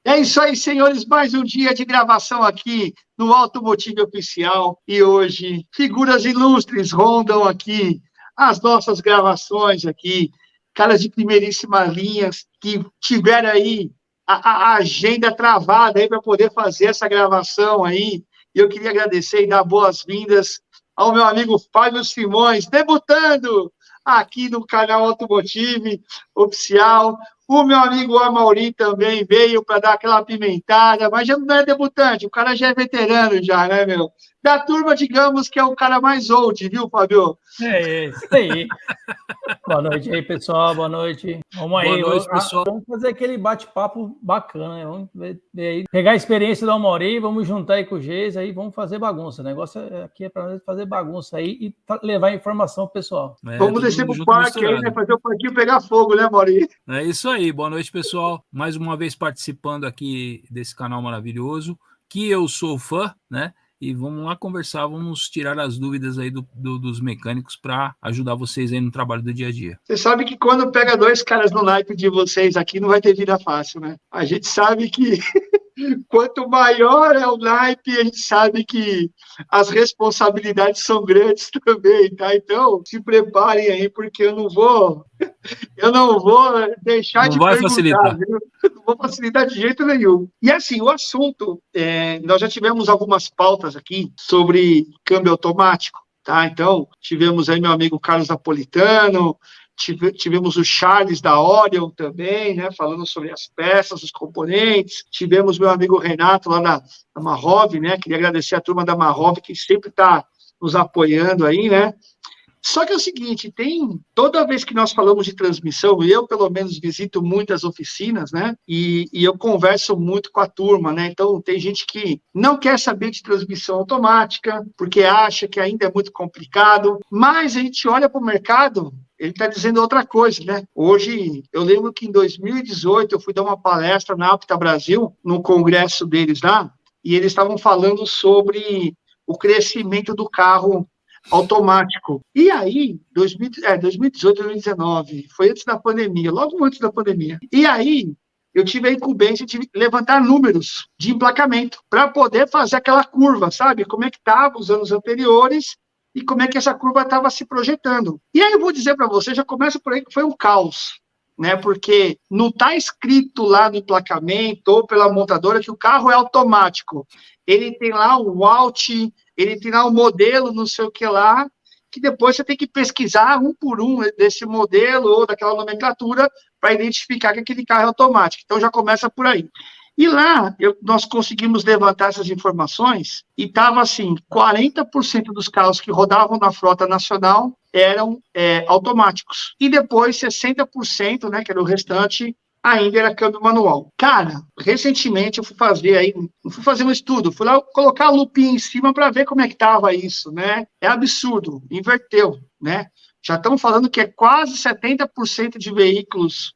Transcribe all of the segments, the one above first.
É isso aí, senhores, mais um dia de gravação aqui no Automotive Oficial e hoje figuras ilustres rondam aqui as nossas gravações aqui, caras de primeiríssima linha que tiveram aí a agenda travada aí para poder fazer essa gravação aí. E eu queria agradecer e dar boas-vindas ao meu amigo Fábio Simões, debutando aqui no canal Automotive Oficial. O meu amigo Amauri também veio para dar aquela apimentada, mas já não é debutante, o cara já é veterano já, né, meu? Da turma, digamos que é o cara mais old, viu, Fábio? É isso aí. Boa noite aí, pessoal. Boa noite. Vamos aí. Boa noite, pessoal. Vamos fazer aquele bate-papo bacana, né? Vamos ver, pegar a experiência do Amauri, vamos juntar aí com o Geis, aí vamos fazer bagunça. O negócio aqui é para fazer bagunça aí e levar informação pro pessoal. Vamos descer pro parque aí, né? Fazer o parquinho pegar fogo, né, Amauri? É isso aí. Boa noite, pessoal. Mais uma vez participando aqui desse canal maravilhoso, que eu sou fã, né? E vamos lá conversar, vamos tirar as dúvidas aí dos mecânicos para ajudar vocês aí no trabalho do dia a dia. Você sabe que quando pega dois caras no naipe de vocês aqui, não vai ter vida fácil, né? A gente sabe que quanto maior é o naipe, a gente sabe que as responsabilidades são grandes também, tá? Então, se preparem aí, porque eu não vou deixar não de vai perguntar, facilitar. Viu? Não vou facilitar de jeito nenhum. E assim, o assunto, nós já tivemos algumas pautas aqui sobre câmbio automático, tá? Então, tivemos aí meu amigo Carlos Napolitano, tivemos o Charles da Orion também, né, falando sobre as peças, os componentes. Tivemos meu amigo Renato lá da Marrov, né, queria agradecer a turma da Marrov que sempre está nos apoiando aí, né. Só que é o seguinte, toda vez que nós falamos de transmissão, eu pelo menos visito muitas oficinas, né, e eu converso muito com a turma, né, então tem gente que não quer saber de transmissão automática, porque acha que ainda é muito complicado, mas a gente olha para o mercado, ele está dizendo outra coisa, né? Hoje, eu lembro que em 2018 eu fui dar uma palestra na Apta Brasil, no congresso deles lá, e eles estavam falando sobre o crescimento do carro automático. E aí, 2018, 2019, foi antes da pandemia, logo antes da pandemia. E aí, eu tive a incumbência de levantar números de emplacamento para poder fazer aquela curva, sabe? Como é que estava os anos anteriores e como é que essa curva estava se projetando. E aí eu vou dizer para você, já começa por aí que foi um caos, né? Porque não está escrito lá no emplacamento ou pela montadora que o carro é automático. Ele tem lá um alt, ele tem lá um modelo, não sei o que lá, que depois você tem que pesquisar um por um desse modelo ou daquela nomenclatura para identificar que aquele carro é automático. Então já começa por aí. E lá, nós conseguimos levantar essas informações e estava assim, 40% dos carros que rodavam na frota nacional eram automáticos. E depois 60%, né, que era o restante, ainda era câmbio manual. Cara, recentemente eu fui fazer um estudo, fui lá colocar a lupinha em cima para ver como é que estava isso, né? É absurdo, inverteu, né? Já estamos falando que é quase 70% de veículos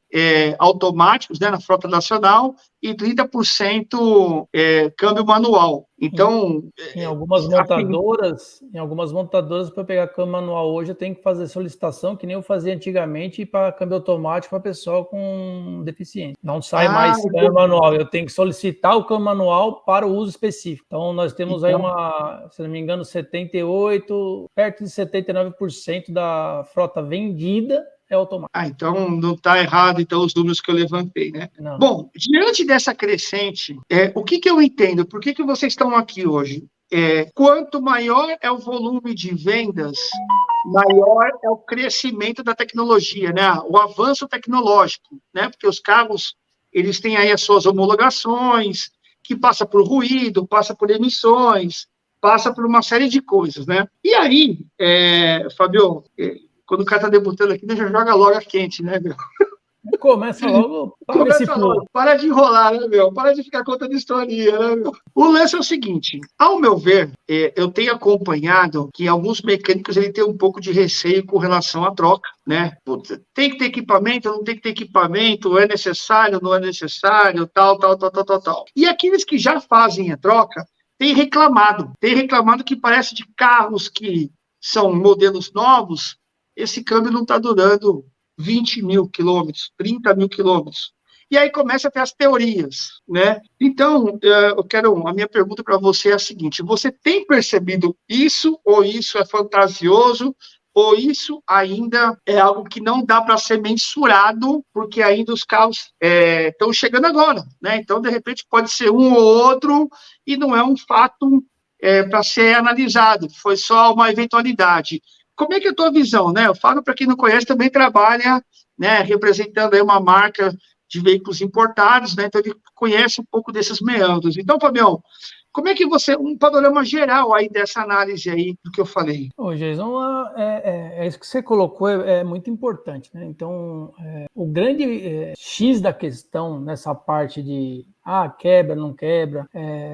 automáticos, né, na frota nacional e 30% câmbio manual. Então, em algumas montadoras, para pegar câmbio manual hoje, eu tenho que fazer solicitação, que nem eu fazia antigamente, para câmbio automático para pessoa com deficiência. Não sai mais câmbio manual, eu tenho que solicitar o câmbio manual para o uso específico. Então, nós temos aí se não me engano, 78%, perto de 79% da frota vendida é automático. Então não está errado, então, os números que eu levantei, né? Não. Bom, diante dessa crescente, o que eu entendo? Por que vocês estão aqui hoje? Quanto maior é o volume de vendas, maior é o crescimento da tecnologia, né? O avanço tecnológico, né? Porque os carros, eles têm aí as suas homologações, que passa por ruído, passa por emissões, passa por uma série de coisas, né? E aí, Fábio, quando o cara tá debutando aqui, já joga logo a quente, né, meu? Começa logo. Para de enrolar, né, meu? Para de ficar contando historinha, né, meu? O lance é o seguinte, ao meu ver, eu tenho acompanhado que alguns mecânicos ele têm um pouco de receio com relação à troca, né? Puta, tem que ter equipamento, não tem que ter equipamento, é necessário, não é necessário, tal. E aqueles que já fazem a troca têm reclamado que parece de carros que são modelos novos, esse câmbio não está durando 20 mil quilômetros, 30 mil quilômetros. e aí começa a ter as teorias, né? Então, a minha pergunta para você é a seguinte: você tem percebido isso, ou isso é fantasioso, ou isso ainda é algo que não dá para ser mensurado, porque ainda os carros estão chegando agora, né? Então, de repente, pode ser um ou outro, e não é um fato para ser analisado, foi só uma eventualidade. Como é que é a tua visão, né? O Fábio, para quem não conhece, também trabalha, né, representando aí uma marca de veículos importados, né? Então ele conhece um pouco desses meandros. Então, Fabião, como é que um panorama geral aí dessa análise aí do que eu falei? Ô, Jason, isso que você colocou é muito importante, né? Então, o grande X da questão nessa parte de quebra, não quebra,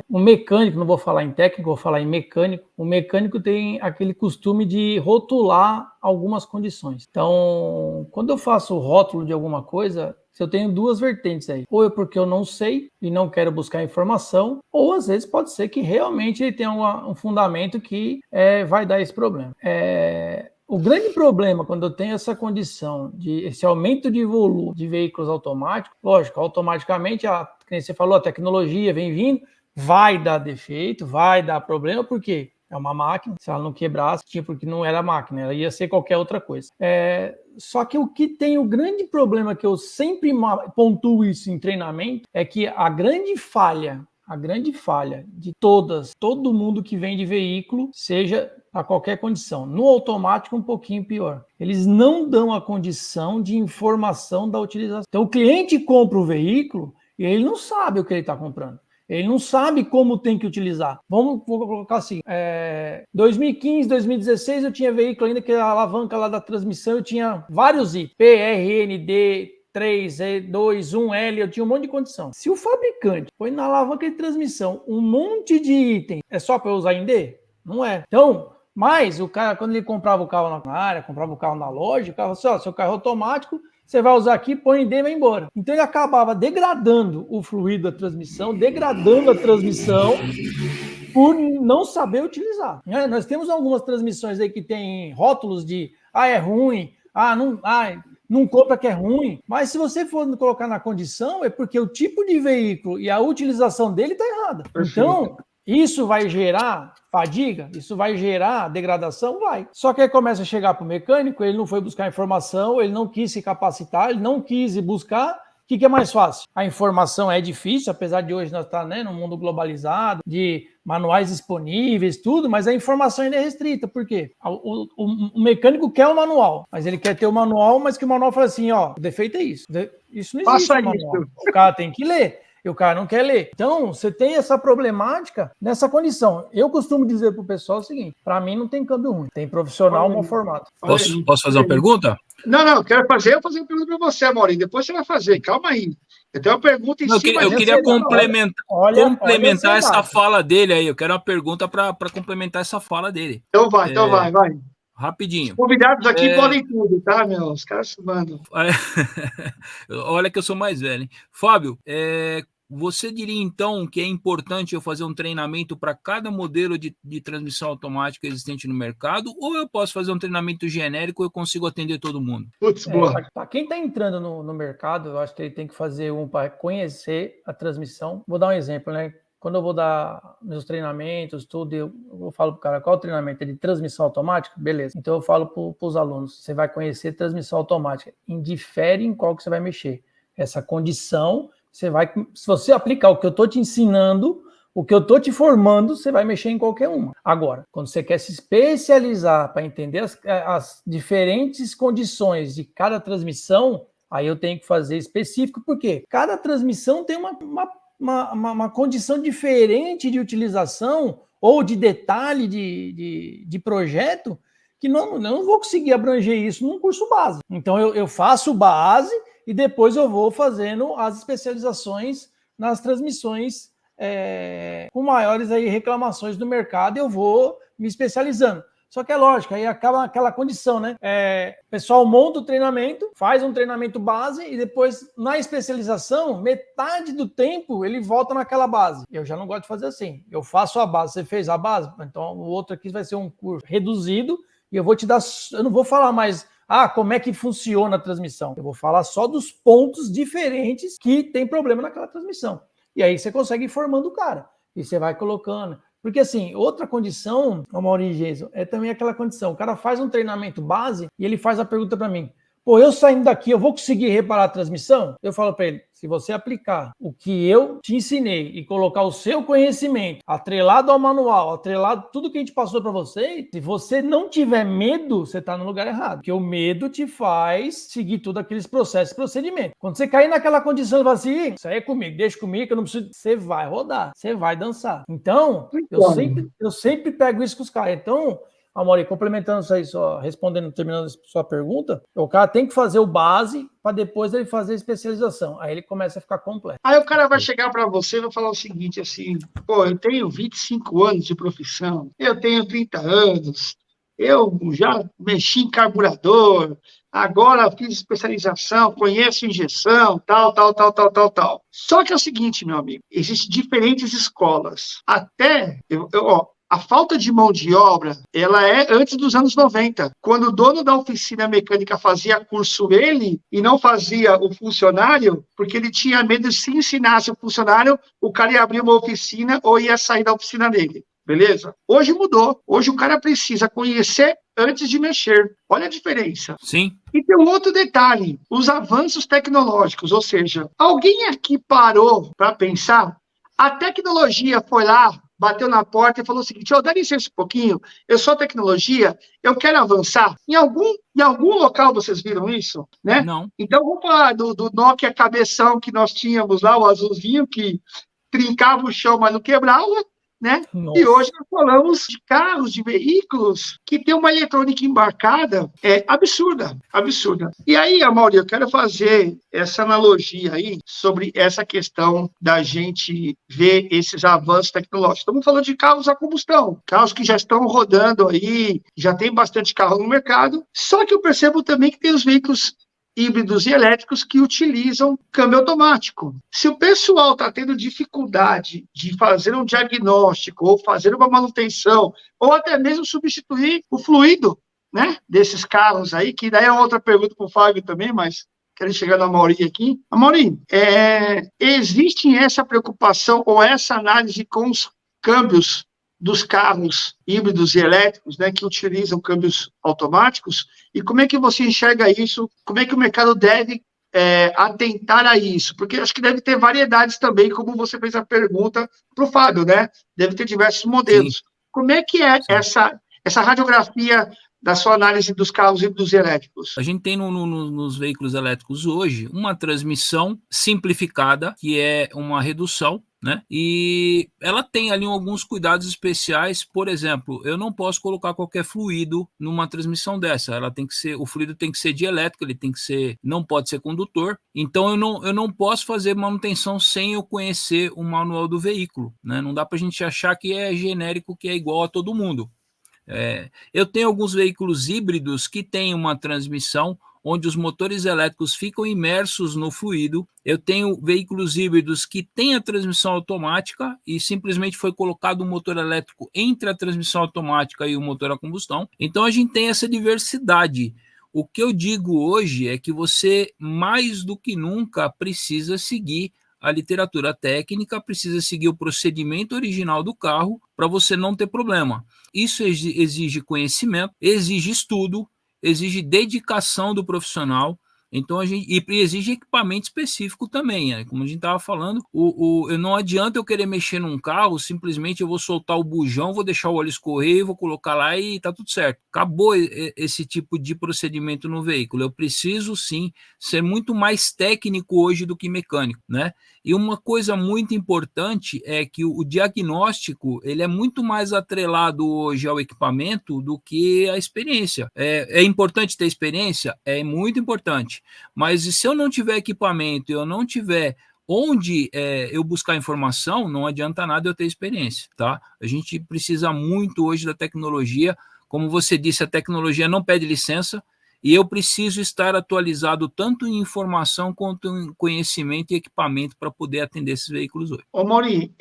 o mecânico, não vou falar em técnico, vou falar em mecânico, o mecânico tem aquele costume de rotular algumas condições. Então, quando eu faço o rótulo de alguma coisa, eu tenho duas vertentes aí. Ou é porque eu não sei e não quero buscar informação, ou às vezes pode ser que realmente ele tenha um fundamento que vai dar esse problema. O grande problema quando eu tenho essa condição de esse aumento de volume de veículos automáticos, lógico, automaticamente, como você falou, a tecnologia vem vindo, vai dar defeito, vai dar problema, por quê? É uma máquina, se ela não quebrasse, porque não era máquina, ela ia ser qualquer outra coisa. Só que o que tem o grande problema, que eu sempre pontuo isso em treinamento, é que a grande falha de todo mundo que vende veículo, seja a qualquer condição, no automático um pouquinho pior. Eles não dão a condição de informação da utilização. Então o cliente compra o veículo e ele não sabe o que ele está comprando. Ele não sabe como tem que utilizar. Vou colocar assim, 2015, 2016 eu tinha veículo ainda que a alavanca lá da transmissão eu tinha vários itens, PRND, 3, E2, 1L, eu tinha um monte de condição. Se o fabricante põe na alavanca de transmissão um monte de item, é só para eu usar em D? Não é. Então, mas o cara, quando ele comprava o carro na área, comprava o carro na loja, o carro assim, seu carro é automático, você vai usar aqui, põe em D e vai embora. Então ele acabava degradando o fluido da transmissão, degradando a transmissão por não saber utilizar. Nós temos algumas transmissões aí que tem rótulos de é ruim, não compra que é ruim, mas se você for colocar na condição, é porque o tipo de veículo e a utilização dele está errada. Perfeito. Então, isso vai gerar fadiga? Isso vai gerar degradação? Vai. Só que aí começa a chegar para o mecânico, ele não foi buscar informação, ele não quis se capacitar, ele não quis ir buscar. O que é mais fácil? A informação é difícil, apesar de hoje nós estar num mundo globalizado, de manuais disponíveis, tudo, mas a informação ainda é restrita. Por quê? O mecânico quer o manual, mas ele quer ter o manual, mas que o manual fala assim, o defeito é isso. Isso não existe no manual. O cara tem que ler. E o cara não quer ler. Então, você tem essa problemática nessa condição. Eu costumo dizer para o pessoal o seguinte, para mim não tem câmbio ruim, tem profissional mal formado. Posso fazer uma pergunta? Não, eu quero fazer uma pergunta para você, Amaury, depois você vai fazer, calma aí. Eu tenho uma pergunta em cima. Eu queria complementar essa fala dele aí, eu quero uma pergunta para complementar essa fala dele. Então vai. Rapidinho. Os convidados aqui podem tudo, tá, meu? Os caras se mandam. Olha que eu sou mais velho, hein? Fábio, você diria, então, que é importante eu fazer um treinamento para cada modelo de transmissão automática existente no mercado, ou eu posso fazer um treinamento genérico e eu consigo atender todo mundo? Putz, boa. Para quem está entrando no mercado, eu acho que ele tem que fazer para conhecer a transmissão. Vou dar um exemplo, né? Quando eu vou dar meus treinamentos, tudo, eu falo para o cara, qual o treinamento? É de transmissão automática? Beleza. Então eu falo para os alunos, você vai conhecer transmissão automática. Indifere em qual que você vai mexer. Essa condição, se você aplicar o que eu estou te ensinando, o que eu estou te formando, você vai mexer em qualquer uma. Agora, quando você quer se especializar para entender as diferentes condições de cada transmissão, aí eu tenho que fazer específico, porque cada transmissão tem uma condição diferente de utilização ou de detalhe de projeto que não vou conseguir abranger isso num curso base. Então, eu faço base e depois eu vou fazendo as especializações nas transmissões com maiores aí reclamações do mercado, eu vou me especializando. Só que é lógico, aí acaba aquela condição, né? O pessoal monta o treinamento, faz um treinamento base e depois, na especialização, metade do tempo ele volta naquela base. Eu já não gosto de fazer assim. Eu faço a base, você fez a base, então o outro aqui vai ser um curso reduzido e eu vou te dar, eu não vou falar mais como é que funciona a transmissão? Eu vou falar só dos pontos diferentes que tem problema naquela transmissão. E aí você consegue ir formando o cara. E você vai colocando. Porque, assim, outra condição, Amaury e Jason, é também aquela condição. O cara faz um treinamento base e ele faz a pergunta para mim. Pô, eu saindo daqui, eu vou conseguir reparar a transmissão? Eu falo para ele, se você aplicar o que eu te ensinei e colocar o seu conhecimento atrelado ao manual, atrelado a tudo que a gente passou para você, se você não tiver medo, você está no lugar errado. Porque o medo te faz seguir todos aqueles processos e procedimentos. Quando você cair naquela condição, você fala assim, isso aí é comigo, deixa comigo que eu não preciso... Você vai rodar, você vai dançar. Então, eu sempre pego isso com os caras. Então... Amaury, complementando isso aí, só respondendo, terminando a sua pergunta, o cara tem que fazer o base para depois ele fazer a especialização. Aí ele começa a ficar completo. Aí o cara vai chegar para você e vai falar o seguinte, assim, pô, eu tenho 25 anos de profissão, eu tenho 30 anos, eu já mexi em carburador, agora fiz especialização, conheço injeção, tal. Só que é o seguinte, meu amigo, existem diferentes escolas. Até, a falta de mão de obra, ela é antes dos anos 90, quando o dono da oficina mecânica fazia curso ele e não fazia o funcionário, porque ele tinha medo de se ensinasse o funcionário, o cara ia abrir uma oficina ou ia sair da oficina dele. Beleza? Hoje mudou. Hoje o cara precisa conhecer antes de mexer. Olha a diferença. Sim. E tem um outro detalhe, os avanços tecnológicos, ou seja, alguém aqui parou para pensar? A tecnologia foi lá, bateu na porta e falou o seguinte, dá licença um pouquinho, eu sou tecnologia, eu quero avançar. Em algum local vocês viram isso? Né? Não. Então vamos falar do Nokia cabeção que nós tínhamos lá, o azulzinho, que trincava o chão, mas não quebrava. Né? E hoje nós falamos de carros, de veículos que tem uma eletrônica embarcada absurda. E aí, Amaury, eu quero fazer essa analogia aí sobre essa questão da gente ver esses avanços tecnológicos. Estamos falando de carros a combustão, carros que já estão rodando aí, já tem bastante carro no mercado, só que eu percebo também que tem os veículos híbridos e elétricos que utilizam câmbio automático. Se o pessoal está tendo dificuldade de fazer um diagnóstico ou fazer uma manutenção ou até mesmo substituir o fluido, né, desses carros aí, que daí é outra pergunta para o Fábio também, mas quero chegar na Amaury aqui. Amaury, existe essa preocupação ou essa análise com os câmbios dos carros híbridos e elétricos, né, que utilizam câmbios automáticos, e como é que você enxerga isso? Como é que o mercado deve atentar a isso? Porque acho que deve ter variedades também, como você fez a pergunta para o Fábio, né? Deve ter diversos modelos. Sim. Como é que é essa radiografia da sua análise dos carros híbridos e elétricos? A gente tem nos veículos elétricos hoje uma transmissão simplificada, que é uma redução, né? E ela tem ali alguns cuidados especiais. Por exemplo, eu não posso colocar qualquer fluido numa transmissão dessa. O fluido tem que ser dielétrico, ele tem que ser, não pode ser condutor. Então eu não posso fazer manutenção sem eu conhecer o manual do veículo, né? Não dá para a gente achar que é genérico, que é igual a todo mundo. Eu tenho alguns veículos híbridos que têm uma transmissão onde os motores elétricos ficam imersos no fluido. Eu tenho veículos híbridos que têm a transmissão automática e simplesmente foi colocado um motor elétrico entre a transmissão automática e o motor a combustão. Então a gente tem essa diversidade. O que eu digo hoje é que você, mais do que nunca, precisa seguir a literatura técnica, precisa seguir o procedimento original do carro para você não ter problema. Isso exige conhecimento, exige estudo, exige dedicação do profissional, então e exige equipamento específico também, né? Como a gente estava falando, não adianta eu querer mexer num carro, simplesmente eu vou soltar o bujão, vou deixar o óleo escorrer, vou colocar lá e tá tudo certo. Acabou esse tipo de procedimento no veículo. Eu preciso sim ser muito mais técnico hoje do que mecânico, né? E uma coisa muito importante é que o diagnóstico ele é muito mais atrelado hoje ao equipamento do que a experiência. É importante ter experiência? É muito importante. Mas se eu não tiver equipamento, eu não tiver onde eu buscar informação, não adianta nada eu ter experiência, tá? A gente precisa muito hoje da tecnologia. Como você disse, a tecnologia não pede licença. e eu preciso estar atualizado tanto em informação quanto em conhecimento e equipamento para poder atender esses veículos hoje. Ô, Mauri,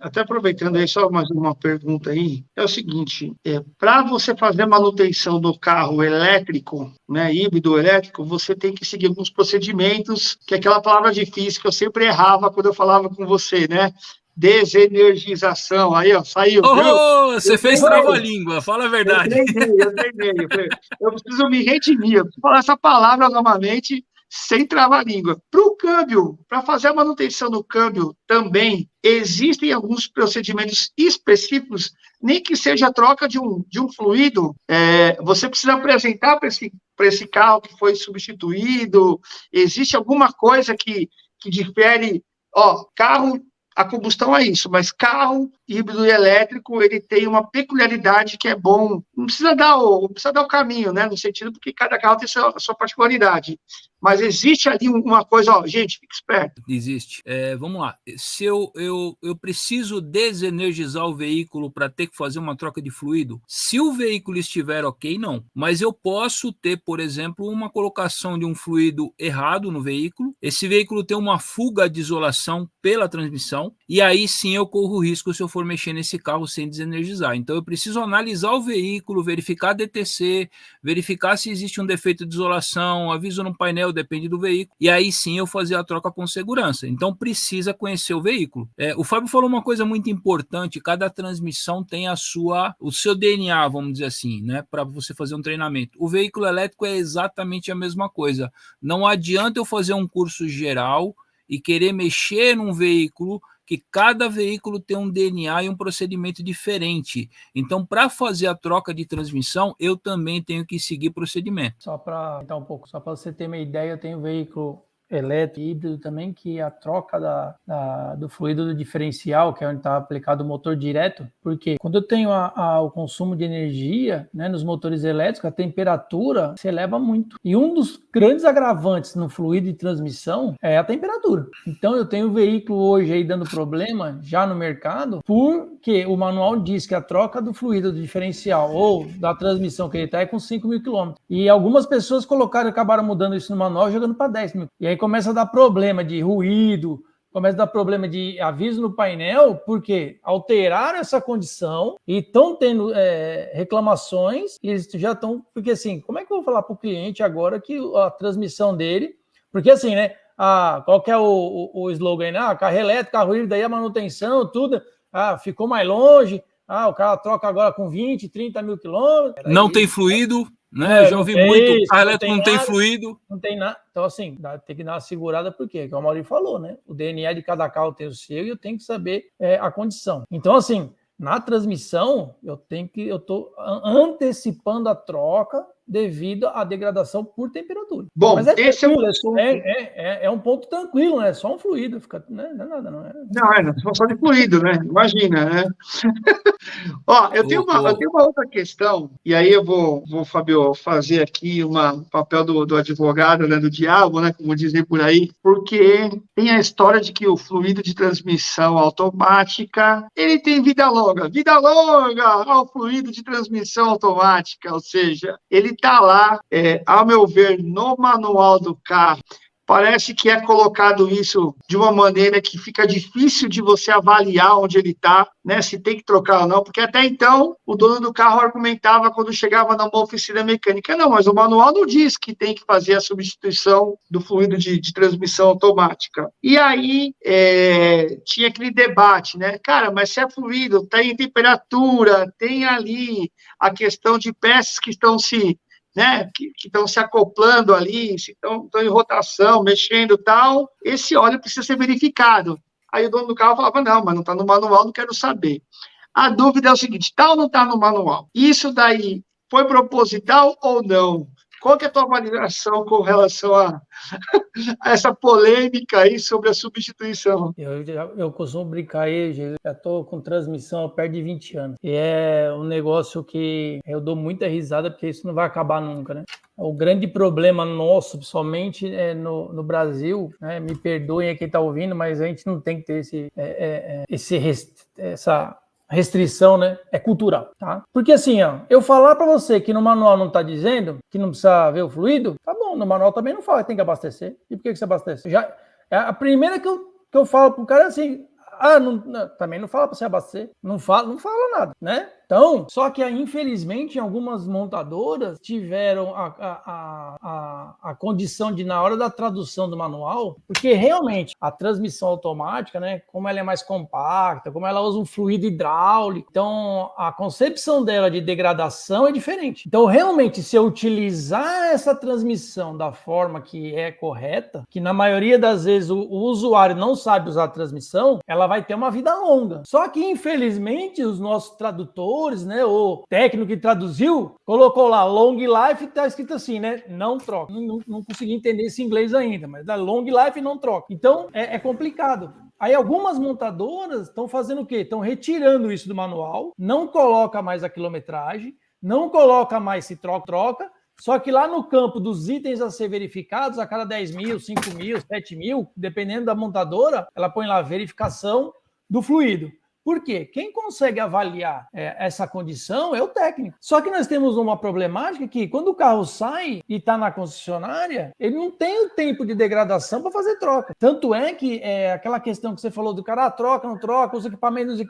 até aproveitando aí, só mais uma pergunta aí, é o seguinte, para você fazer manutenção do carro elétrico, né, híbrido elétrico, você tem que seguir alguns procedimentos, que é aquela palavra difícil que eu sempre errava quando eu falava com você, né? Desenergização, aí ó, saiu, viu? Você fez trava-língua, fala a verdade. Eu treinei. Eu preciso me redimir, eu preciso falar essa palavra novamente, sem travar-língua. Para o câmbio, para fazer a manutenção do câmbio também, existem alguns procedimentos específicos, nem que seja a troca de um fluido, você precisa apresentar para esse carro que foi substituído, existe alguma coisa que difere, carro, a combustão é isso, mas carro híbrido e elétrico, ele tem uma peculiaridade que é bom, não precisa dar o caminho, né, no sentido porque cada carro tem a sua particularidade, mas existe ali uma coisa, gente, fique esperto. Existe. Vamos lá, se eu preciso desenergizar o veículo para ter que fazer uma troca de fluido, se o veículo estiver ok, não, mas eu posso ter, por exemplo, uma colocação de um fluido errado no veículo, esse veículo tem uma fuga de isolação pela transmissão, e aí sim eu corro risco se eu for mexer nesse carro sem desenergizar. Então eu preciso analisar o veículo, verificar a DTC, verificar se existe um defeito de isolação, aviso no painel, depende do veículo, e aí sim eu fazer a troca com segurança. Então precisa conhecer o veículo. O Fábio falou uma coisa muito importante, cada transmissão tem o seu DNA, vamos dizer assim, né, para você fazer um treinamento. O veículo elétrico é exatamente a mesma coisa. Não adianta eu fazer um curso geral e querer mexer num veículo que cada veículo tem um DNA e um procedimento diferente. Então, para fazer a troca de transmissão, eu também tenho que seguir procedimento. Só para aumentar um pouco, só para você ter uma ideia, eu tenho um veículo elétrico e híbrido também, que a troca do fluido do diferencial, que é onde está aplicado o motor direto, porque quando eu tenho o consumo de energia, né, nos motores elétricos, a temperatura se eleva muito. E um dos grandes agravantes no fluido de transmissão é a temperatura. Então eu tenho um veículo hoje aí dando problema já no mercado, porque o manual diz que a troca do fluido do diferencial ou da transmissão que ele está é com 5.000 km. E algumas pessoas acabaram mudando isso no manual, jogando para 10.000. E aí começa a dar problema de ruído, começa a dar problema de aviso no painel, porque alteraram essa condição e estão tendo reclamações, e eles já estão... Porque assim, como é que eu vou falar para o cliente agora que a transmissão dele... Porque assim, né? Qual que é o slogan, né? Carro elétrico, carro híbrido, aí a manutenção, tudo... ficou mais longe, o cara troca agora com 20, 30 mil quilômetros... Não tem fluido... Né? Já ouvi muito, o carro elétrico não tem fluido. Não tem nada. Então, assim, tem que dar uma segurada, por quê? Que o Maurício falou, né? O DNA de cada carro tem o seu e eu tenho que saber a condição. Então, assim, na transmissão, eu estou antecipando a troca devido à degradação por temperatura. Bom, mas esse é um ponto tranquilo, né? Só um fluido, não é nada, não é? Não, só de fluido, né? Imagina, né? Eu tenho uma outra questão, e aí eu vou, Fábio, fazer aqui o papel do advogado, né, do diabo, né, como dizem por aí, porque tem a história de que o fluido de transmissão automática, ele tem vida longa ao fluido de transmissão automática, ou seja, ele está lá, ao meu ver, no manual do carro. Parece que é colocado isso de uma maneira que fica difícil de você avaliar onde ele está, né, se tem que trocar ou não, porque até então o dono do carro argumentava quando chegava numa oficina mecânica, não, mas o manual não diz que tem que fazer a substituição do fluido de transmissão automática. E aí tinha aquele debate, né, cara, mas se é fluido, tem temperatura, tem ali a questão de peças que estão né, que estão se acoplando ali, estão em rotação, mexendo e tal, esse óleo precisa ser verificado. Aí o dono do carro falava, não, mas não está no manual, não quero saber. A dúvida é o seguinte, está ou não está no manual? Isso daí foi proposital ou não? Qual que é a tua avaliação com relação a essa polêmica aí sobre a substituição? Eu costumo brincar aí, já estou com transmissão perto de 20 anos. E é um negócio que eu dou muita risada, porque isso não vai acabar nunca, né? O grande problema nosso, principalmente no Brasil, né? Me perdoem quem está ouvindo, mas a gente não tem que ter essa restrição, né, é cultural, tá? Porque assim, ó, eu falar para você que no manual não tá dizendo que não precisa ver o fluido, tá bom, no manual também não fala que tem que abastecer. E por que você abastece? Já, a primeira que eu falo pro cara é assim, também não fala para você abastecer, não fala nada, né? Então, só que infelizmente algumas montadoras tiveram a condição de, na hora da tradução do manual, porque realmente a transmissão automática, né, como ela é mais compacta, como ela usa um fluido hidráulico, então a concepção dela de degradação é diferente. Então, realmente, se eu utilizar essa transmissão da forma que é correta, que na maioria das vezes o usuário não sabe usar a transmissão, ela vai ter uma vida longa. Só que, infelizmente, os nossos tradutores, né, o técnico que traduziu, colocou lá long life, tá escrito assim, né, não troca. Não consegui entender esse inglês ainda, mas da long life não troca. Então, é complicado. Aí algumas montadoras estão fazendo o quê? Estão retirando isso do manual, não coloca mais a quilometragem, não coloca mais se troca, só que lá no campo dos itens a ser verificados, a cada 10 mil, 5 mil, 7 mil, dependendo da montadora, ela põe lá verificação do fluido. Por quê? Quem consegue avaliar essa condição é o técnico. Só que nós temos uma problemática que quando o carro sai e está na concessionária, ele não tem o tempo de degradação para fazer troca. Tanto é que aquela questão que você falou do cara, troca, não troca, os equipamentos,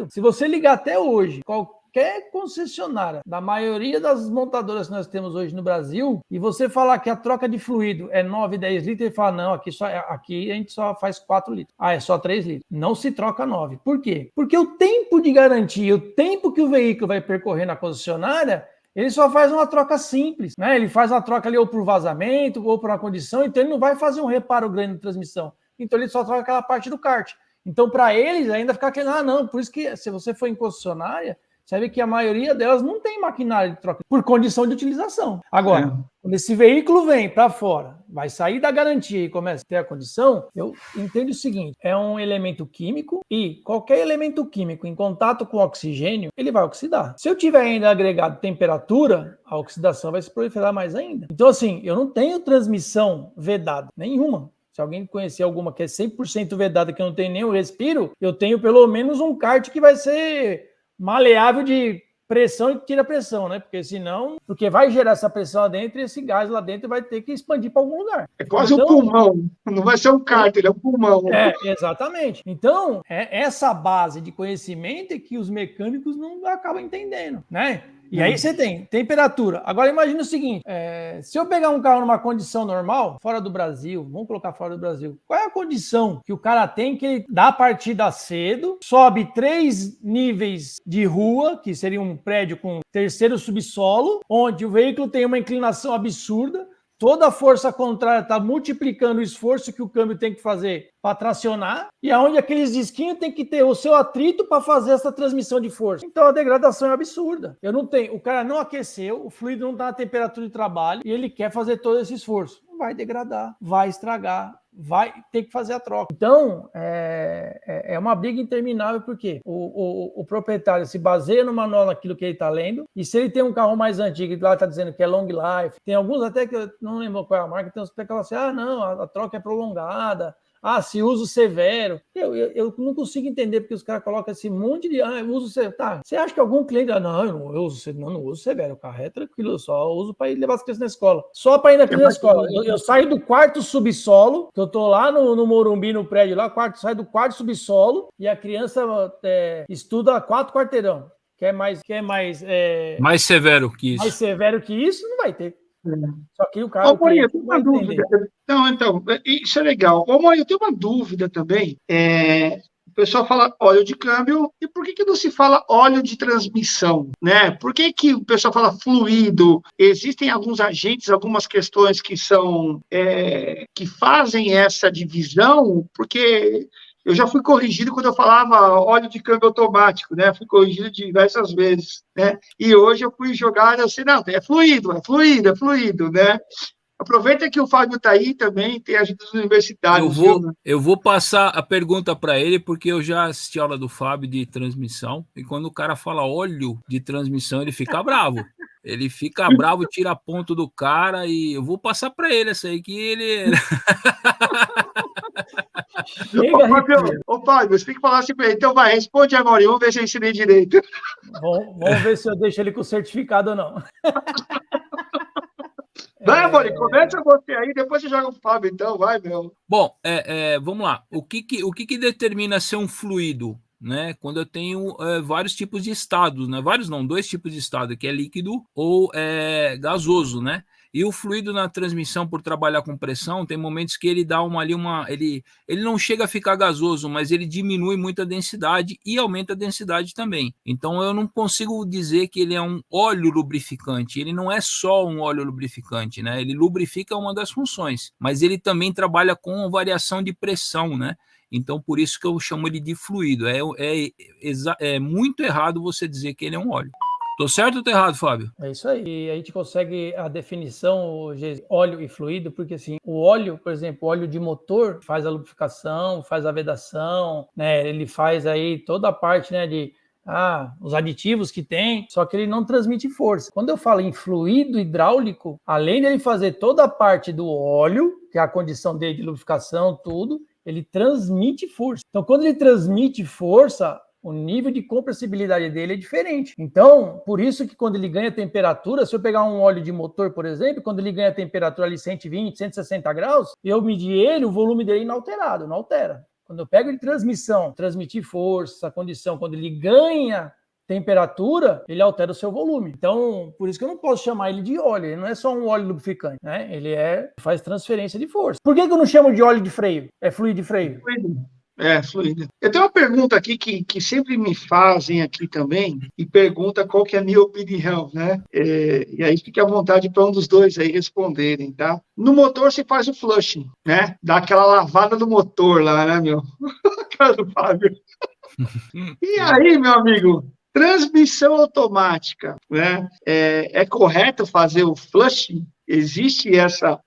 se você ligar até hoje, qualquer concessionária, da maioria das montadoras que nós temos hoje no Brasil, e você falar que a troca de fluido é 9, 10 litros, ele fala, não, aqui a gente só faz 4 litros. É só 3 litros. Não se troca 9. Por quê? Porque o tempo de garantia, o tempo que o veículo vai percorrer na concessionária, ele só faz uma troca simples, né? Ele faz uma troca ali ou por vazamento, ou por uma condição, então ele não vai fazer um reparo grande na transmissão. Então ele só troca aquela parte do kart. Então, para eles, ainda fica aquele, não, por isso que se você for em concessionária, você vê que a maioria delas não tem maquinário de troca por condição de utilização. Agora, quando esse veículo vem para fora, vai sair da garantia e começa a ter a condição, eu entendo o seguinte, é um elemento químico e qualquer elemento químico em contato com oxigênio, ele vai oxidar. Se eu tiver ainda agregado temperatura, a oxidação vai se proliferar mais ainda. Então, assim, eu não tenho transmissão vedada, nenhuma. Se alguém conhecer alguma que é 100% vedada, que eu não tenho nem o respiro, eu tenho pelo menos um kart que vai ser maleável de pressão e tira pressão, né? Porque vai gerar essa pressão lá dentro e esse gás lá dentro vai ter que expandir para algum lugar. É quase um pulmão, não vai ser um kart, ele é um pulmão. Exatamente. Então, essa base de conhecimento é que os mecânicos não acabam entendendo, né? E aí você tem temperatura. Agora imagine o seguinte, se eu pegar um carro numa condição normal, fora do Brasil, vamos colocar fora do Brasil, qual é a condição que o cara tem que ele dá a partida cedo, sobe 3 níveis de rua, que seria um prédio com terceiro subsolo, onde o veículo tem uma inclinação absurda, toda a força contrária está multiplicando o esforço que o câmbio tem que fazer para tracionar, e aonde aqueles disquinhos tem que ter o seu atrito para fazer essa transmissão de força. Então a degradação é absurda. O cara não aqueceu, o fluido não está na temperatura de trabalho, e ele quer fazer todo esse esforço. Vai degradar, vai estragar, vai ter que fazer a troca. Então, é uma briga interminável, porque o proprietário se baseia no manual naquilo que ele está lendo, e se ele tem um carro mais antigo, e lá está dizendo que é long life, tem alguns até que eu não lembro qual é a marca, tem uns até que falam assim, não, a troca é prolongada, se uso severo. Eu não consigo entender porque os caras colocam esse monte de uso severo. Tá, você acha que algum cliente não, eu não uso severo, o carro é tranquilo, eu só uso para ir levar as crianças na escola. Só para ir na criança na escola. Eu saio do quarto subsolo, que eu tô lá no Morumbi, no prédio lá, saio do quarto subsolo e a criança estuda 4 quarteirão. Quer mais mais severo que isso. Mais severo que isso, não vai ter. Só que o cara. Eu tenho uma dúvida. Então, isso é legal. Eu tenho uma dúvida também. O pessoal fala óleo de câmbio, e por que não se fala óleo de transmissão, né? Por que o pessoal fala fluido? Existem alguns agentes, algumas questões que que fazem essa divisão, porque eu já fui corrigido quando eu falava óleo de câmbio automático, né? Fui corrigido diversas vezes, né? E hoje eu fui jogar, eu sei, não, é fluido, né? Aproveita que o Fábio está aí também, tem ajuda dos universitários. Eu vou passar a pergunta para ele, porque eu já assisti a aula do Fábio de transmissão, e quando o cara fala óleo de transmissão, ele fica bravo. Ele fica bravo, tira ponto do cara, e eu vou passar para ele essa aí, que ele... Ô, Fábio, você tem que falar assim pra ele. Então vai, responde agora, vamos ver se eu ensinei direito. Vamos ver se eu deixo ele com certificado ou não. Vai, Amaury, começa você aí, depois você joga o Fábio, então, vai, meu. Bom, vamos lá. O que determina ser um fluido? Né? Quando eu tenho vários tipos de estados, né? Vários não, 2 tipos de estado, que é líquido ou gasoso, né? E o fluido na transmissão, por trabalhar com pressão, tem momentos que ele dá ele não chega a ficar gasoso, mas ele diminui muito a densidade e aumenta a densidade também. Então eu não consigo dizer que ele é um óleo lubrificante. Ele não é só um óleo lubrificante, né? Ele lubrifica uma das funções, mas ele também trabalha com variação de pressão, né? Então, por isso que eu chamo ele de fluido. É muito errado você dizer que ele é um óleo. Tô certo ou tô errado, Fábio? É isso aí. E a gente consegue a definição, óleo e fluido, porque assim, o óleo, por exemplo, o óleo de motor faz a lubrificação, faz a vedação, né? Ele faz aí toda a parte, né, de os aditivos que tem, só que ele não transmite força. Quando eu falo em fluido hidráulico, além dele fazer toda a parte do óleo, que é a condição dele de lubrificação, tudo, ele transmite força. Então, quando ele transmite força, o nível de compressibilidade dele é diferente. Então, por isso que quando ele ganha temperatura, se eu pegar um óleo de motor, por exemplo, quando ele ganha temperatura ali 120, 160 graus, eu medir ele, o volume dele é inalterado, não altera. Quando eu pego de transmissão, transmitir força, a condição, quando ele ganha temperatura, ele altera o seu volume. Então, por isso que eu não posso chamar ele de óleo. Ele não é só um óleo lubrificante, né? Ele faz transferência de força. Por que eu não chamo de óleo de freio? É fluido de freio. Fluido. Eu tenho uma pergunta aqui que sempre me fazem aqui também, e pergunta qual que é a minha opinião, né? E aí fique à vontade para um dos dois aí responderem, tá? No motor se faz o flushing, né? Dá aquela lavada no motor lá, né, meu? Cara do Fábio. E aí, meu amigo? Transmissão automática, né? É correto fazer o flushing? Existe essa...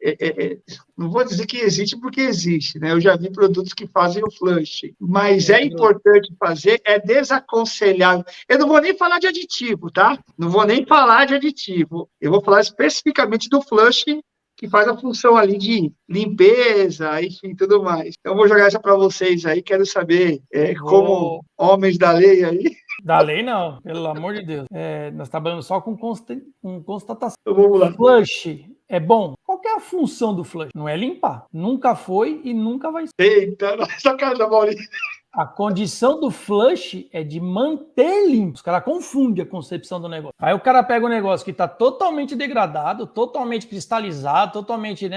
não vou dizer que existe porque existe, né? Eu já vi produtos que fazem o flushing, mas é importante fazer, é desaconselhável. Eu não vou nem falar de aditivo, tá? Não vou nem falar de aditivo. Eu vou falar especificamente do flushing, que faz a função ali de limpeza, enfim, tudo mais. Então, eu vou jogar essa para vocês aí, quero saber como homens da lei aí. Da lei não, pelo amor de Deus. Nós trabalhamos só com constatação. Então, vamos lá. Flush é bom. Qual que é a função do flush? Não é limpar. Nunca foi e nunca vai ser. Eita, essa cara da Maurício. A condição do flush é de manter limpo. Os caras confundem a concepção do negócio. Aí o cara pega um negócio que está totalmente degradado, totalmente cristalizado, totalmente,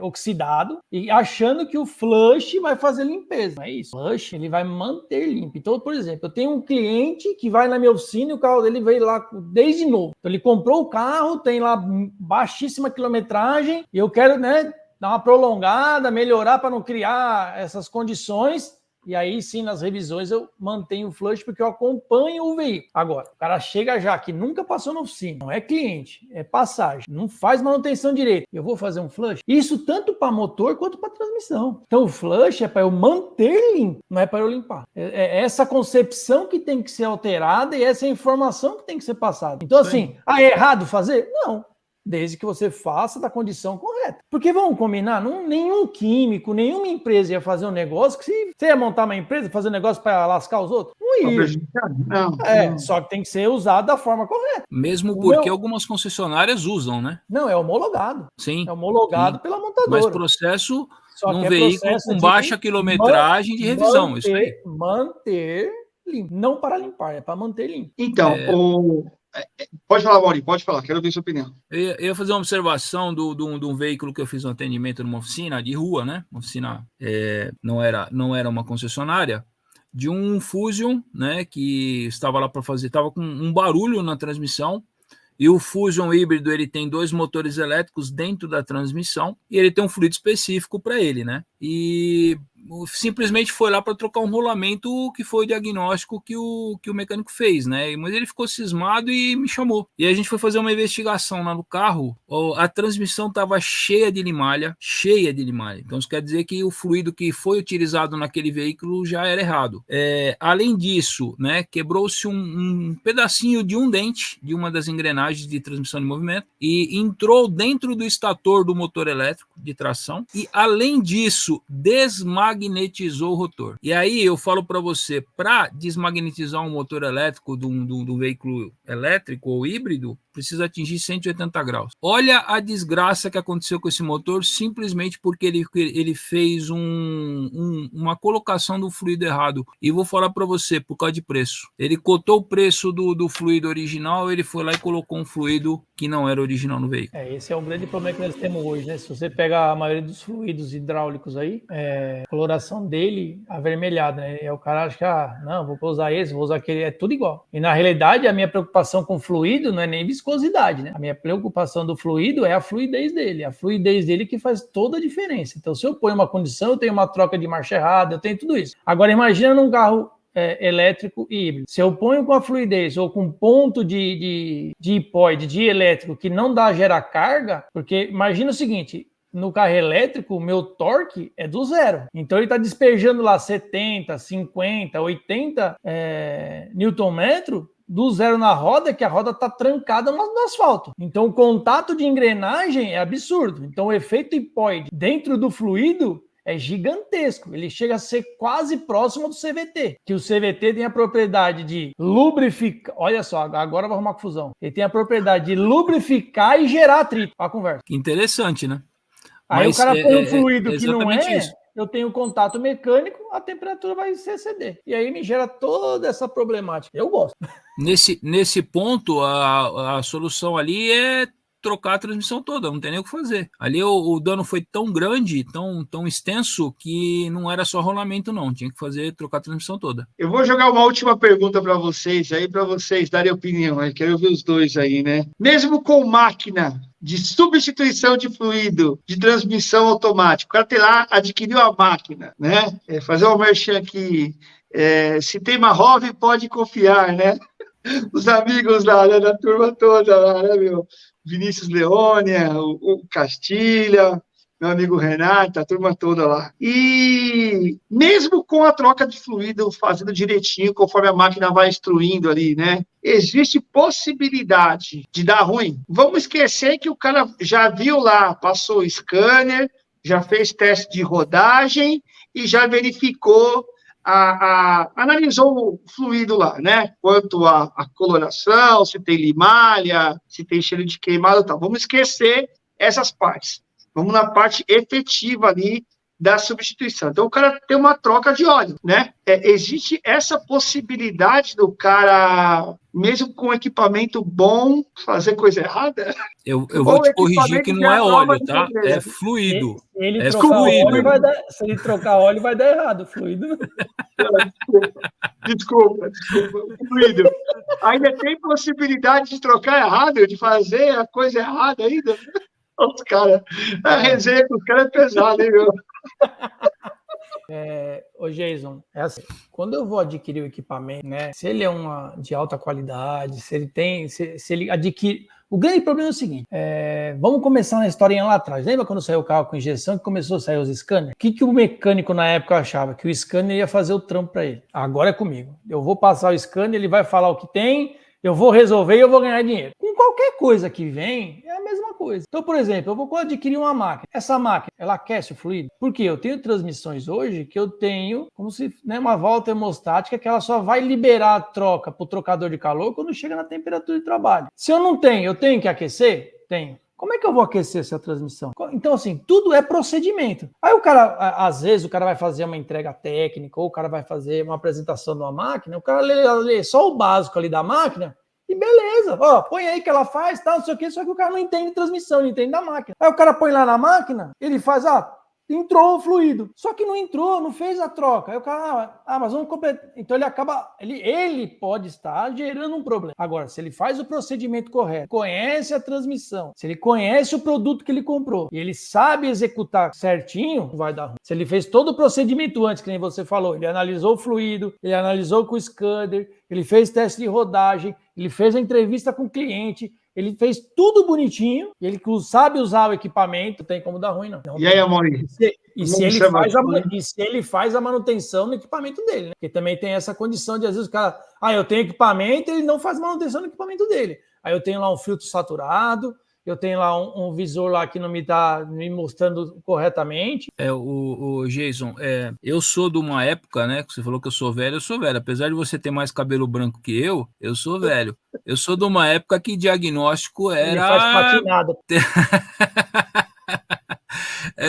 oxidado, e achando que o flush vai fazer limpeza. Não é isso. O flush, ele vai manter limpo. Então, por exemplo, eu tenho um cliente que vai na minha oficina e o carro dele veio lá desde novo. Então, ele comprou o carro, tem lá baixíssima quilometragem, e eu quero, dar uma prolongada, melhorar para não criar essas condições. E aí, sim, nas revisões eu mantenho o flush porque eu acompanho o veículo. Agora, o cara chega já que nunca passou na oficina, não é cliente, é passagem, não faz manutenção direito. Eu vou fazer um flush? Isso tanto para motor quanto para transmissão. Então, o flush é para eu manter limpo, não é para eu limpar. É essa concepção que tem que ser alterada e essa informação que tem que ser passada. Então, assim, é errado fazer? Não. Desde que você faça da condição correta. Porque vamos combinar, nenhum químico, nenhuma empresa ia fazer um negócio que se você ia montar uma empresa, fazer um negócio para lascar os outros, não ia. Não. Só que tem que ser usado da forma correta. Mesmo porque algumas concessionárias usam, né? Não, é homologado. Sim. É homologado pela montadora. Mas processo num veículo com baixa quilometragem de revisão, isso aí. Manter limpo. Não para limpar, é para manter limpo. Então, pode falar, Mauri, pode falar, quero ver sua opinião. Eu ia fazer uma observação de um veículo que eu fiz um atendimento numa oficina de rua, né? Uma oficina não era uma concessionária, de um Fusion, né? Que estava lá para fazer, estava com um barulho na transmissão. E o Fusion híbrido, ele tem 2 motores elétricos dentro da transmissão e ele tem um fluido específico para ele, né? E simplesmente foi lá para trocar um rolamento que foi o diagnóstico que o mecânico fez, né? Mas ele ficou cismado e me chamou. E a gente foi fazer uma investigação lá no carro, a transmissão estava cheia de limalha. Então isso quer dizer que o fluido que foi utilizado naquele veículo já era errado. Além disso, né, quebrou-se um pedacinho de um dente de uma das engrenagens de transmissão de movimento e entrou dentro do estator do motor elétrico de tração e, além disso, desmagnetou desmagnetizou o rotor. E aí eu falo para você, para desmagnetizar um motor elétrico do veículo elétrico ou híbrido, precisa atingir 180 graus. Olha a desgraça que aconteceu com esse motor, simplesmente porque ele fez uma colocação do fluido errado. E vou falar para você, por causa de preço. Ele cotou o preço do fluido original, ele foi lá e colocou um fluido que não era original no veículo. Esse é um grande problema que nós temos hoje, né? Se você pegar a maioria dos fluidos hidráulicos aí, a coloração dele avermelhada, né? E o cara acha que, não, vou usar esse, vou usar aquele, é tudo igual. E na realidade, a minha preocupação com o fluido não é nem viscosidade, né? A minha preocupação do fluido é a fluidez dele. A fluidez dele que faz toda a diferença. Então, se eu ponho uma condição, eu tenho uma troca de marcha errada, eu tenho tudo isso. Agora, imagina num carro elétrico e híbrido. Se eu ponho com a fluidez ou com ponto de hipóide, de elétrico, que não dá a gerar carga, porque imagina o seguinte, no carro elétrico, o meu torque é do zero. Então, ele está despejando lá 70, 50, 80 Nm do zero na roda, que a roda está trancada no asfalto. Então, o contato de engrenagem é absurdo. Então, o efeito hipóide dentro do fluido é gigantesco. Ele chega a ser quase próximo do CVT, que o CVT tem a propriedade de lubrificar. Olha só, agora vai arrumar confusão. Ele tem a propriedade de lubrificar e gerar atrito. Olha a conversa. Interessante, né? Aí Mas o cara põe um fluido que não isso. Eu tenho contato mecânico, a temperatura vai se exceder. E aí me gera toda essa problemática. Eu gosto. Nesse ponto, a solução ali é trocar a transmissão toda, não tem nem o que fazer. Ali o dano foi tão grande, tão extenso, que não era só rolamento, não. Tinha que trocar a transmissão toda. Eu vou jogar uma última pergunta para vocês aí, para vocês darem opinião. Eu quero ouvir os dois aí, né? Mesmo com máquina de substituição de fluido, de transmissão automática, o cara tem lá, adquiriu a máquina, né? Fazer uma merchan aqui. Se tem Marrov, pode confiar, né? Os amigos lá, né, da turma toda lá, né, meu? Vinícius Leônia, o Castilha, meu amigo Renato, a turma toda lá. E mesmo com a troca de fluido fazendo direitinho, conforme a máquina vai instruindo ali, né? Existe possibilidade de dar ruim. Vamos esquecer que o cara já viu lá, passou o scanner, já fez teste de rodagem e já verificou analisou o fluido lá, né? Quanto a coloração, se tem limalha, se tem cheiro de queimado, tal. Vamos esquecer essas partes. Vamos na parte efetiva ali da substituição. Então, o cara tem uma troca de óleo, né? Existe essa possibilidade do cara, mesmo com equipamento bom, fazer coisa errada? Eu vou te corrigir que não é óleo, tá? É fluido. Se ele trocar óleo, vai dar errado. Fluido. Desculpa. Fluido. Ainda tem possibilidade de trocar errado, de fazer a coisa errada ainda? Os caras, a resenha com os caras é pesada, hein, meu? Ô Jason, é assim, quando eu vou adquirir o equipamento, né, se ele é de alta qualidade, se ele adquire... O grande problema é o seguinte, vamos começar na historinha lá atrás. Lembra quando saiu o carro com injeção, que começou a sair os scanners? O que o mecânico na época achava? Que o scanner ia fazer o trampo para ele. Agora é comigo. Eu vou passar o scanner, ele vai falar o que tem, eu vou resolver e eu vou ganhar dinheiro. Com qualquer coisa que vem, é a mesma coisa. Então, por exemplo, eu vou adquirir uma máquina. Essa máquina, ela aquece o fluido? Porque eu tenho transmissões hoje que eu tenho como se, né, uma válvula termostática que ela só vai liberar a troca para o trocador de calor quando chega na temperatura de trabalho. Se eu não tenho, eu tenho que aquecer? Tenho. Como é que eu vou aquecer essa transmissão? Então, assim, tudo é procedimento. Aí o cara, às vezes, o cara vai fazer uma entrega técnica ou o cara vai fazer uma apresentação de uma máquina, o cara lê só o básico ali da máquina e beleza. Ó, põe aí que ela faz, tal, não sei o quê, só que o cara não entende transmissão, não entende da máquina. Aí o cara põe lá na máquina, ele faz, entrou o fluido. Só que não entrou, não fez a troca. Aí o cara, mas vamos completar. Então ele acaba, ele pode estar gerando um problema. Agora, se ele faz o procedimento correto, conhece a transmissão, se ele conhece o produto que ele comprou e ele sabe executar certinho, vai dar ruim. Se ele fez todo o procedimento antes, que nem você falou, ele analisou o fluido, ele analisou com o scanner, ele fez teste de rodagem, ele fez a entrevista com o cliente, ele fez tudo bonitinho, e ele sabe usar o equipamento, não tem como dar ruim, não. E aí, Amorim? E se ele faz a manutenção no equipamento dele, né? Porque também tem essa condição de, às vezes, o cara, eu tenho equipamento, ele não faz manutenção no equipamento dele. Aí eu tenho lá um filtro saturado, eu tenho lá um visor lá que não me está me mostrando corretamente. O Jason, eu sou de uma época, né, que você falou que eu sou velho, apesar de você ter mais cabelo branco que eu sou velho. Eu sou de uma época que diagnóstico era... Ele faz patinada.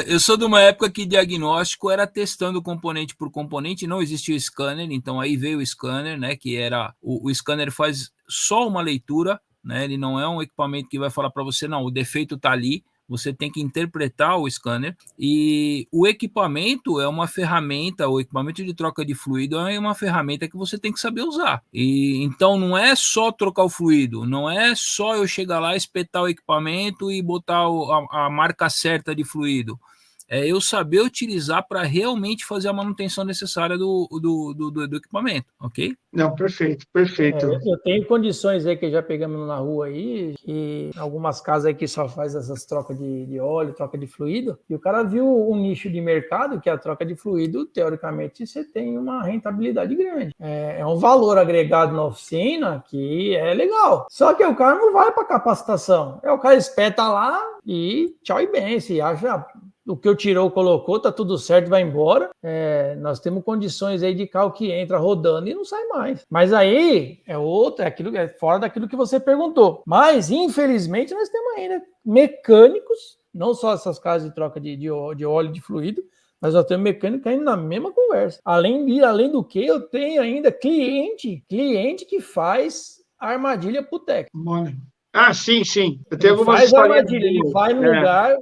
Eu sou de uma época que diagnóstico era testando componente por componente, não existia o scanner, então aí veio o scanner, né, que era... O scanner faz só uma leitura, né, ele não é um equipamento que vai falar para você, não, o defeito está ali, você tem que interpretar o scanner, e o equipamento é uma ferramenta, o equipamento de troca de fluido é uma ferramenta que você tem que saber usar. E então não é só trocar o fluido, não é só eu chegar lá, espetar o equipamento e botar a marca certa de fluido. É eu saber utilizar para realmente fazer a manutenção necessária do equipamento, ok? Não, perfeito, perfeito. Eu tenho condições aí que já pegamos na rua aí, que algumas casas aí que só faz essas trocas de óleo, troca de fluido, e o cara viu um nicho de mercado que a troca de fluido, teoricamente, você tem uma rentabilidade grande. É um valor agregado na oficina que é legal. Só que o cara não vai para capacitação. O cara espeta lá e tchau e bem, se acha... O que eu tirou, colocou, tá tudo certo, vai embora. Nós temos condições aí de carro que entra rodando e não sai mais. Mas aí é fora daquilo que você perguntou. Mas, infelizmente, nós temos ainda mecânicos, não só essas casas de troca de óleo, de fluido, mas nós temos mecânico ainda na mesma conversa. Além do que, eu tenho ainda cliente que faz armadilha pro técnico. Ah, sim. Eu tenho algumas faz historinhas. Armadilha, ele vai no lugar,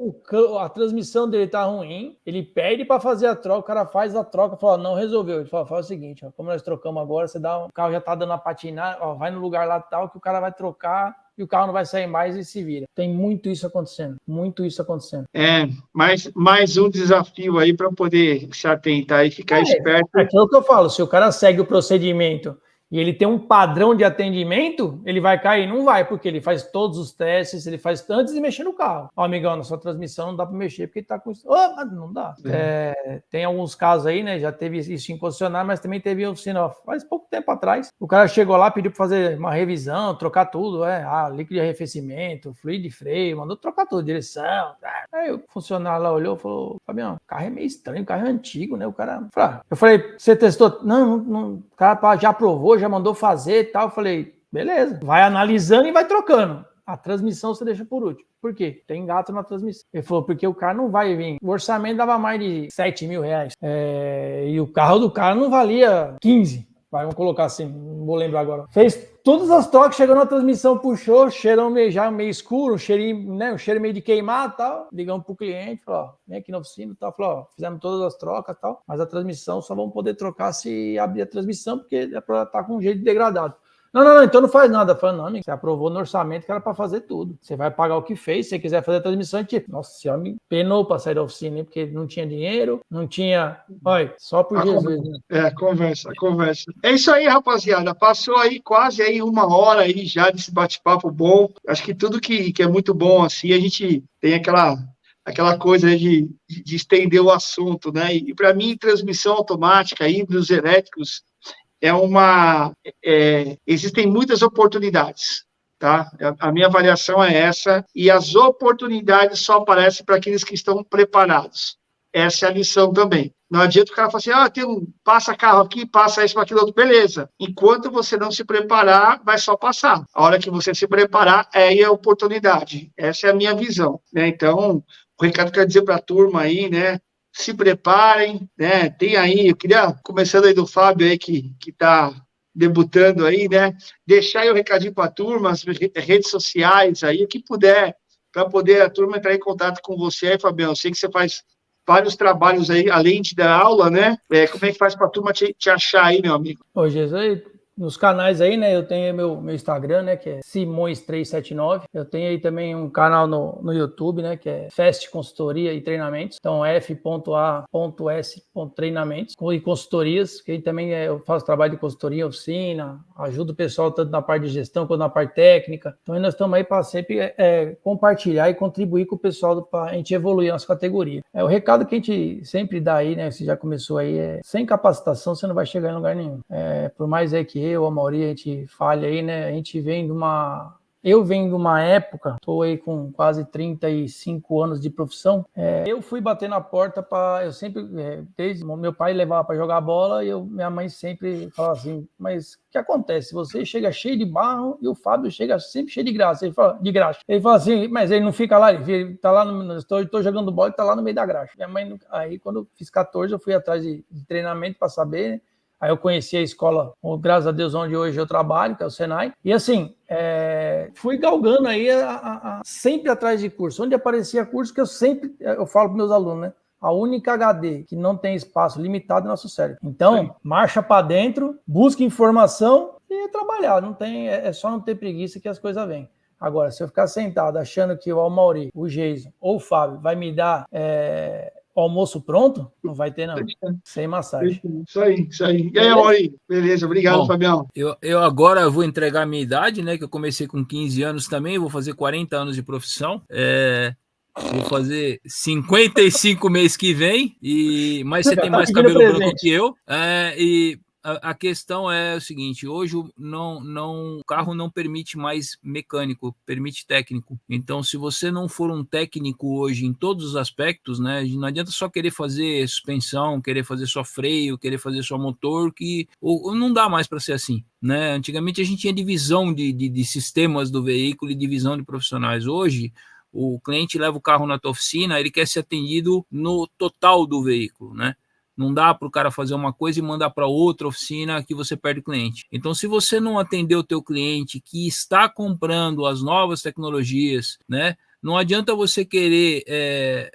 a transmissão dele tá ruim, ele pede para fazer a troca, o cara faz a troca, fala, não resolveu. Ele fala o seguinte, ó, como nós trocamos agora, o carro já tá dando a patinar, ó, vai no lugar lá tal, que o cara vai trocar e o carro não vai sair mais e se vira. Tem muito isso acontecendo. Mais um desafio aí para poder se atentar e ficar esperto. É aquilo que eu falo, se o cara segue o procedimento e ele tem um padrão de atendimento, ele vai cair? Não vai, porque ele faz todos os testes, ele faz antes de mexer no carro. Ó, amigão, na sua transmissão não dá para mexer, porque ele tá com isso. Não dá. Tem alguns casos aí, né? Já teve isso em concessionário, mas também teve oficina, faz pouco tempo atrás. O cara chegou lá, pediu para fazer uma revisão, trocar tudo, líquido de arrefecimento, fluido de freio, mandou trocar tudo, direção. Aí o funcionário lá olhou e falou, Fabião, o carro é meio estranho, o carro é antigo, né? O cara... Eu falei, você testou? Não, o cara já aprovou, já mandou fazer e tal. Eu falei, beleza, vai analisando e vai trocando. A transmissão você deixa por último. Por quê? Tem gato na transmissão. Ele falou, porque o cara não vai vir. O orçamento dava mais de 7 mil reais. E o carro do cara não valia 15. Vamos colocar assim, não vou lembrar agora. Fez todas as trocas, chegou na transmissão, puxou, cheirão meio escuro, um cheiro meio de queimado e tal. Ligamos pro cliente, falou, vem aqui na oficina e tal. Falou, fizemos todas as trocas e tal, mas a transmissão só vamos poder trocar se abrir a transmissão, porque é pra estar com um jeito degradado. Não, então não faz nada. Eu falei, não, amigo, você aprovou no orçamento que era para fazer tudo. Você vai pagar o que fez, se você quiser fazer a transmissão, nossa senhora, me penou para sair da oficina, porque não tinha dinheiro, não tinha... Olha, só por Jesus. Né? Conversa. É isso aí, rapaziada. Passou aí quase aí 1 hora aí já desse bate-papo bom. Acho que tudo que é muito bom, assim, a gente tem aquela coisa de estender o assunto, né? E para mim, transmissão automática, híbridos elétricos, existem muitas oportunidades, tá? A minha avaliação é essa, e as oportunidades só aparecem para aqueles que estão preparados. Essa é a lição também. Não adianta o cara falar assim, passa carro aqui, passa isso, para aquilo outro, beleza. Enquanto você não se preparar, vai só passar. A hora que você se preparar, aí é a oportunidade. Essa é a minha visão, né? Então, o recado que eu quero dizer para a turma aí, né? Se preparem, né? Tem aí, eu queria, começando aí do Fábio aí, que está debutando aí, né? Deixar aí o recadinho para a turma, as redes sociais aí, o que puder, para poder a turma entrar em contato com você aí, Fabião. Eu sei que você faz vários trabalhos aí, além de dar aula, né? Como é que faz para a turma te achar aí, meu amigo? Ô, Jesus, nos canais aí, né? Eu tenho meu Instagram, né? Que é Simões379. Eu tenho aí também um canal no YouTube, né? Que é Fast Consultoria e Treinamentos. Então, f.a.s.treinamentos e consultorias, que aí também eu faço trabalho de consultoria, oficina, ajudo o pessoal tanto na parte de gestão quanto na parte técnica. Então, nós estamos aí para sempre compartilhar e contribuir com o pessoal para a gente evoluir nas categorias. O recado que a gente sempre dá aí, né? Você já começou aí, sem capacitação você não vai chegar em lugar nenhum. Por mais aí que eu, a maioria, a gente falha aí, né? A gente vem de uma Eu venho de uma época, estou aí com quase 35 anos de profissão, eu fui bater na porta eu sempre, desde meu pai levava para jogar bola e minha mãe sempre falava assim, mas o que acontece? Você chega cheio de barro e o Fábio chega sempre cheio de graça. Ele fala assim, mas ele não fica lá, ele tá lá, estou jogando bola e tá lá no meio da graxa. Minha mãe, aí quando eu fiz 14, eu fui atrás de treinamento para saber, né? Aí eu conheci a escola, graças a Deus, onde hoje eu trabalho, que é o Senai. E assim, fui galgando aí sempre atrás de curso. Onde aparecia curso, que eu falo para meus alunos, né? A única HD que não tem espaço limitado é nosso cérebro. Então, marcha para dentro, busca informação e trabalhar. Não tem, é só não ter preguiça que as coisas vêm. Agora, se eu ficar sentado achando que o Almauri, o Geison ou o Fábio vai me dar... almoço pronto? Não vai ter, não. Sem massagem. Isso aí. E aí, Amaury? Beleza, obrigado, bom, Fabião. Eu agora vou entregar a minha idade, né? Que eu comecei com 15 anos também, vou fazer 40 anos de profissão. Vou fazer 55 mês que vem, mas você tem mais cabelo branco que eu. A questão é o seguinte, hoje o carro não permite mais mecânico, permite técnico. Então, se você não for um técnico hoje em todos os aspectos, né, não adianta só querer fazer suspensão, querer fazer só freio, querer fazer só motor, que não dá mais para ser assim. Né? Antigamente a gente tinha divisão de sistemas do veículo e divisão de profissionais. Hoje, o cliente leva o carro na tua oficina, ele quer ser atendido no total do veículo, né? Não dá para o cara fazer uma coisa e mandar para outra oficina que você perde cliente. Então, se você não atender o teu cliente que está comprando as novas tecnologias, né, não adianta você querer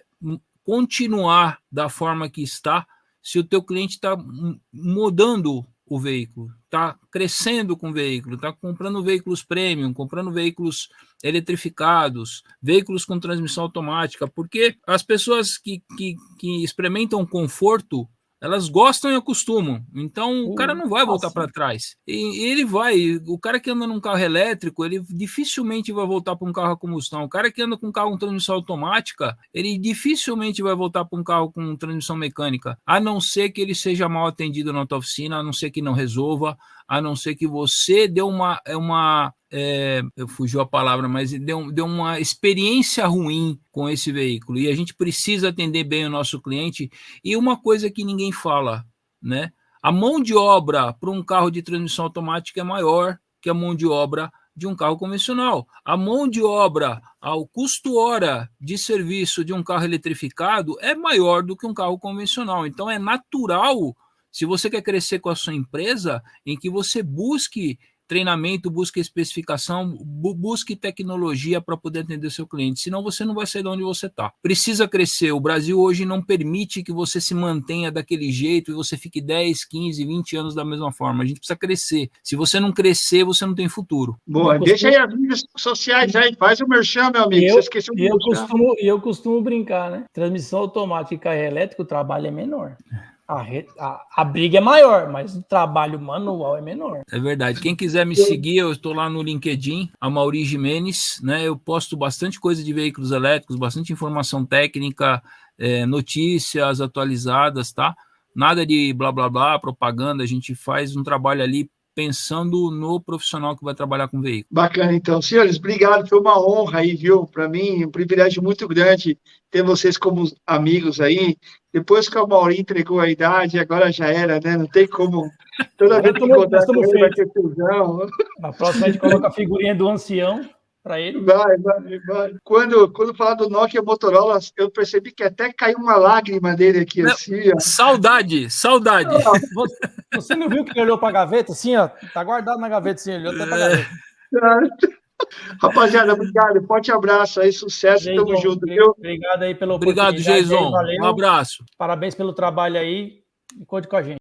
continuar da forma que está se o teu cliente está mudando o veículo, está crescendo com o veículo, está comprando veículos premium, comprando veículos eletrificados, veículos com transmissão automática, porque as pessoas que experimentam conforto, elas gostam e acostumam. Então, o cara não vai voltar para trás. E ele vai. O cara que anda num carro elétrico, ele dificilmente vai voltar para um carro a combustão. O cara que anda com um carro com transmissão automática, ele dificilmente vai voltar para um carro com transmissão mecânica, a não ser que ele seja mal atendido na tua oficina, a não ser que não resolva, a não ser que você deu fugiu a palavra, mas deu uma experiência ruim com esse veículo, e a gente precisa atender bem o nosso cliente. E uma coisa que ninguém fala, né? A mão de obra para um carro de transmissão automática é maior que a mão de obra de um carro convencional. A mão de obra, ao custo hora de serviço de um carro eletrificado é maior do que um carro convencional. Então é natural, se você quer crescer com a sua empresa, em que você busque treinamento, busque especificação, busque tecnologia para poder atender o seu cliente, senão você não vai sair de onde você está. Precisa crescer. O Brasil hoje não permite que você se mantenha daquele jeito e você fique 10, 15, 20 anos da mesma forma. A gente precisa crescer. Se você não crescer, você não tem futuro. Boa, deixa aí as mídias sociais aí, faz o merchan, meu amigo. Você esqueceu de eu costumo brincar, né? Transmissão automática e carro elétrico, o trabalho é menor. A briga é maior, mas o trabalho manual é menor. É verdade. Quem quiser me seguir, eu estou lá no LinkedIn, Amaury Gimenez, né? Eu posto bastante coisa de veículos elétricos, bastante informação técnica, notícias atualizadas, tá? Nada de blá, blá, blá, propaganda. A gente faz um trabalho ali pensando no profissional que vai trabalhar com veículo. Bacana, então. Senhores, obrigado. Foi uma honra aí, viu? Para mim, um privilégio muito grande ter vocês como amigos aí. Depois que o Amaury entregou a idade, agora já era, né? Não tem como. Toda vez que encontrar com ele vai ter fusão. Na próxima a gente coloca a figurinha do ancião para ele. Vai. Quando falar do Nokia Motorola, eu percebi que até caiu uma lágrima dele aqui, não, assim, ó. Saudade. Você não viu que ele olhou para a gaveta? Assim, ó, tá guardado na gaveta, assim, olhou até para a gaveta. Rapaziada, obrigado. Forte abraço aí, sucesso, Geison, tamo junto, viu? Obrigado aí pela oportunidade. Obrigado, Geison. Um abraço. Parabéns pelo trabalho aí e conte com a gente.